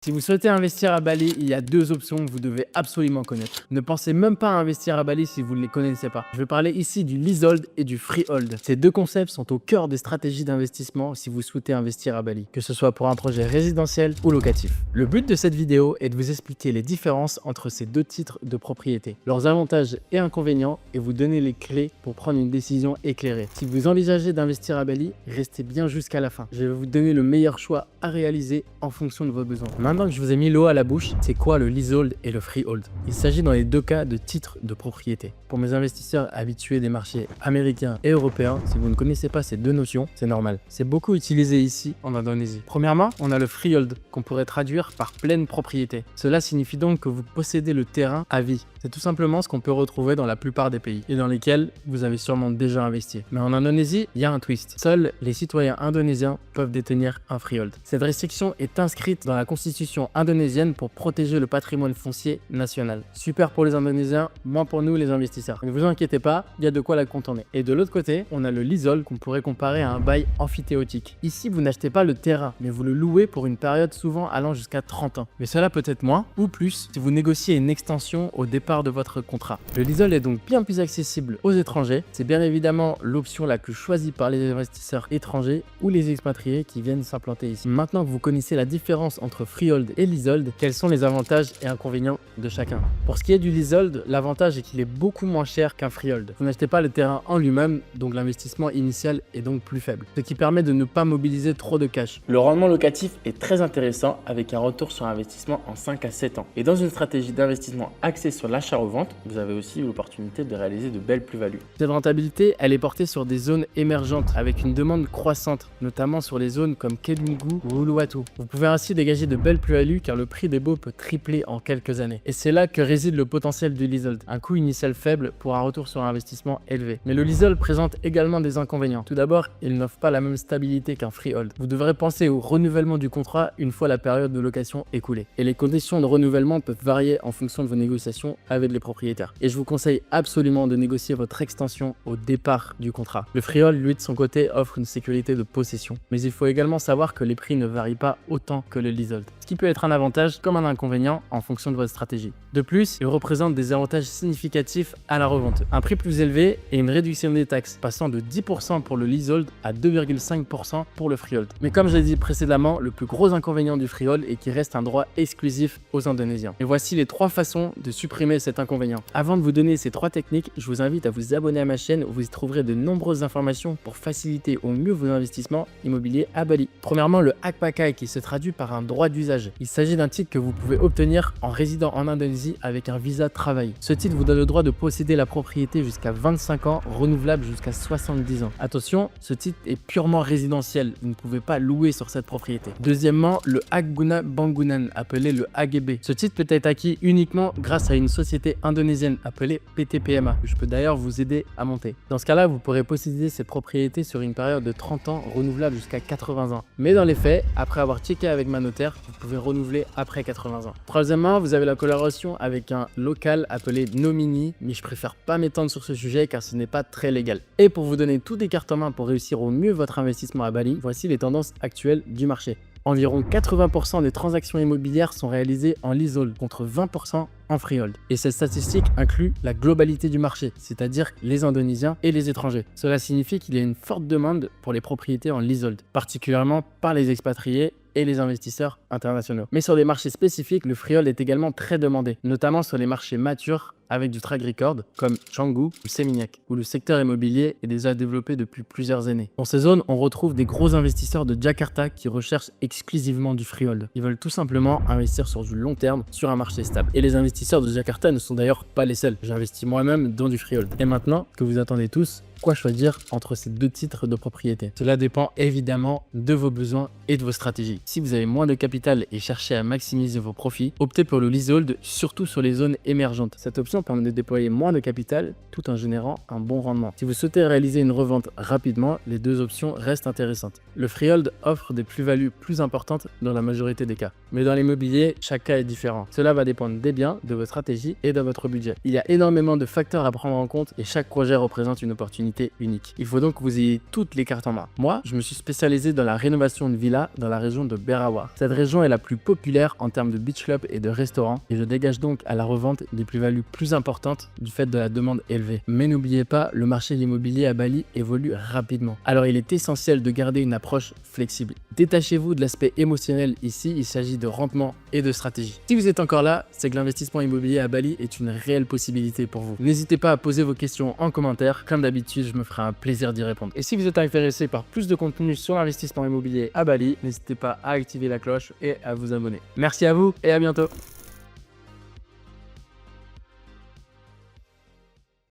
Si vous souhaitez investir à Bali, il y a deux options que vous devez absolument connaître. Ne pensez même pas à investir à Bali si vous ne les connaissez pas. Je vais parler ici du leasehold et du freehold. Ces deux concepts sont au cœur des stratégies d'investissement si vous souhaitez investir à Bali, que ce soit pour un projet résidentiel ou locatif. Le but de cette vidéo est de vous expliquer les différences entre ces deux titres de propriété, leurs avantages et inconvénients, et vous donner les clés pour prendre une décision éclairée. Si vous envisagez d'investir à Bali, restez bien jusqu'à la fin. Je vais vous donner le meilleur choix à réaliser en fonction de vos besoins. Maintenant que je vous ai mis l'eau à la bouche, c'est quoi le leasehold et le freehold? Il s'agit dans les deux cas de titres de propriété. Pour mes investisseurs habitués des marchés américains et européens, si vous ne connaissez pas ces deux notions, c'est normal. C'est beaucoup utilisé ici en Indonésie. Premièrement, on a le freehold qu'on pourrait traduire par pleine propriété. Cela signifie donc que vous possédez le terrain à vie. C'est tout simplement ce qu'on peut retrouver dans la plupart des pays et dans lesquels vous avez sûrement déjà investi. Mais en Indonésie, il y a un twist. Seuls les citoyens indonésiens peuvent détenir un freehold. Cette restriction est inscrite dans la constitution indonésienne pour protéger le patrimoine foncier national. Super pour les Indonésiens, moins pour nous les investisseurs. Ne vous inquiétez pas, il y a de quoi la contourner. Et de l'autre côté, on a le leasehold qu'on pourrait comparer à un bail amphithéotique. Ici, vous n'achetez pas le terrain, mais vous le louez pour une période souvent allant jusqu'à 30 ans. Mais cela peut être moins ou plus si vous négociez une extension au départ de votre contrat. Le leasehold est donc bien plus accessible aux étrangers. C'est bien évidemment l'option la plus choisie par les investisseurs étrangers ou les expatriés qui viennent s'implanter ici. Maintenant que vous connaissez la différence entre freehold et leasehold, quels sont les avantages et inconvénients de chacun? Pour ce qui est du leasehold, l'avantage est qu'il est beaucoup moins cher qu'un freehold. Vous n'achetez pas le terrain en lui-même, donc l'investissement initial est donc plus faible, ce qui permet de ne pas mobiliser trop de cash. Le rendement locatif est très intéressant avec un retour sur investissement en 5 à 7 ans. Et dans une stratégie d'investissement axée sur l'achat-revente, vous avez aussi l'opportunité de réaliser de belles plus-values. Cette rentabilité, elle est portée sur des zones émergentes avec une demande croissante, notamment sur les zones comme Kelungu ou Uluwatu. Vous pouvez ainsi dégager de belles plus-values car le prix des baux peut tripler en quelques années. Et c'est là que réside le potentiel du leasehold. Un coût initial faible pour un retour sur investissement élevé. Mais le leasehold présente également des inconvénients. Tout d'abord, il n'offre pas la même stabilité qu'un freehold. Vous devrez penser au renouvellement du contrat une fois la période de location écoulée. Et les conditions de renouvellement peuvent varier en fonction de vos négociations avec les propriétaires. Et je vous conseille absolument de négocier votre extension au départ du contrat. Le freehold, lui, de son côté, offre une sécurité de possession. Mais il faut également savoir que les prix ne varient pas autant que le leasehold, ce qui peut être un avantage comme un inconvénient en fonction de votre stratégie. De plus, il représente des avantages significatifs à la revente. Un prix plus élevé et une réduction des taxes, passant de 10% pour le leasehold à 2,5% pour le freehold. Mais comme je l'ai dit précédemment, le plus gros inconvénient du freehold est qu'il reste un droit exclusif aux Indonésiens. Et voici les 3 façons de supprimer cet inconvénient. Avant de vous donner ces 3 techniques, je vous invite à vous abonner à ma chaîne où vous y trouverez de nombreuses informations pour faciliter au mieux vos investissements immobiliers à Bali. Premièrement, le Hak Pakai qui se traduit par un droit d'usage. Il s'agit d'un titre que vous pouvez obtenir en résidant en Indonésie avec un visa travail. Ce titre vous donne le droit de posséder la propriété jusqu'à 25 ans, renouvelable jusqu'à 70 ans. Attention, ce titre est purement résidentiel, vous ne pouvez pas louer sur cette propriété. Deuxièmement, le Hak Guna Bangunan, appelé le HGB. Ce titre peut être acquis uniquement grâce à une société indonésienne appelée PTPMA, que je peux d'ailleurs vous aider à monter. Dans ce cas-là, vous pourrez posséder cette propriété sur une période de 30 ans, renouvelable jusqu'à 80 ans. Mais dans les faits, après avoir checké avec ma notaire, vous pouvez renouveler après 80 ans. Troisièmement, vous avez la collaboration avec un local appelé Nomini, mais je préfère pas m'étendre sur ce sujet car ce n'est pas très légal. Et pour vous donner toutes les cartes en main pour réussir au mieux votre investissement à Bali, voici les tendances actuelles du marché. Environ 80% des transactions immobilières sont réalisées en leasehold contre 20% en freehold. Et cette statistique inclut la globalité du marché, c'est-à-dire les Indonésiens et les étrangers. Cela signifie qu'il y a une forte demande pour les propriétés en leasehold, particulièrement par les expatriés et les investisseurs internationaux. Mais sur des marchés spécifiques, le freehold est également très demandé, notamment sur les marchés matures avec du track record comme Canggu ou Seminyak, où le secteur immobilier est déjà développé depuis plusieurs années. Dans ces zones, on retrouve des gros investisseurs de Jakarta qui recherchent exclusivement du freehold. Ils veulent tout simplement investir sur du long terme sur un marché stable. Et les investisseurs de Jakarta ne sont d'ailleurs pas les seuls. J'investis moi-même dans du freehold. Et maintenant que vous attendez tous, quoi choisir entre ces deux titres de propriété? Cela dépend évidemment de vos besoins et de vos stratégies. Si vous avez moins de capital et cherchez à maximiser vos profits, optez pour le leasehold, surtout sur les zones émergentes. Cette option permet de déployer moins de capital tout en générant un bon rendement. Si vous souhaitez réaliser une revente rapidement, les deux options restent intéressantes. Le freehold offre des plus-values plus importantes dans la majorité des cas. Mais dans l'immobilier, chaque cas est différent. Cela va dépendre des biens, de votre stratégie et de votre budget. Il y a énormément de facteurs à prendre en compte et chaque projet représente une opportunité opportunité unique. Il faut donc que vous ayez toutes les cartes en main. Moi, je me suis spécialisé dans la rénovation de villas dans la région de Berhawa. Cette région est la plus populaire en termes de beach club et de restaurants et je dégage donc à la revente des plus-values plus importantes du fait de la demande élevée. Mais n'oubliez pas, le marché de l'immobilier à Bali évolue rapidement. Alors il est essentiel de garder une approche flexible. Détachez-vous de l'aspect émotionnel ici, il s'agit de rendement et de stratégie. Si vous êtes encore là, c'est que l'investissement immobilier à Bali est une réelle possibilité pour vous. N'hésitez pas à poser vos questions en commentaire. Comme d'habitude, je me ferai un plaisir d'y répondre. Et si vous êtes intéressé par plus de contenu sur l'investissement immobilier à Bali, n'hésitez pas à activer la cloche et à vous abonner. Merci à vous et à bientôt.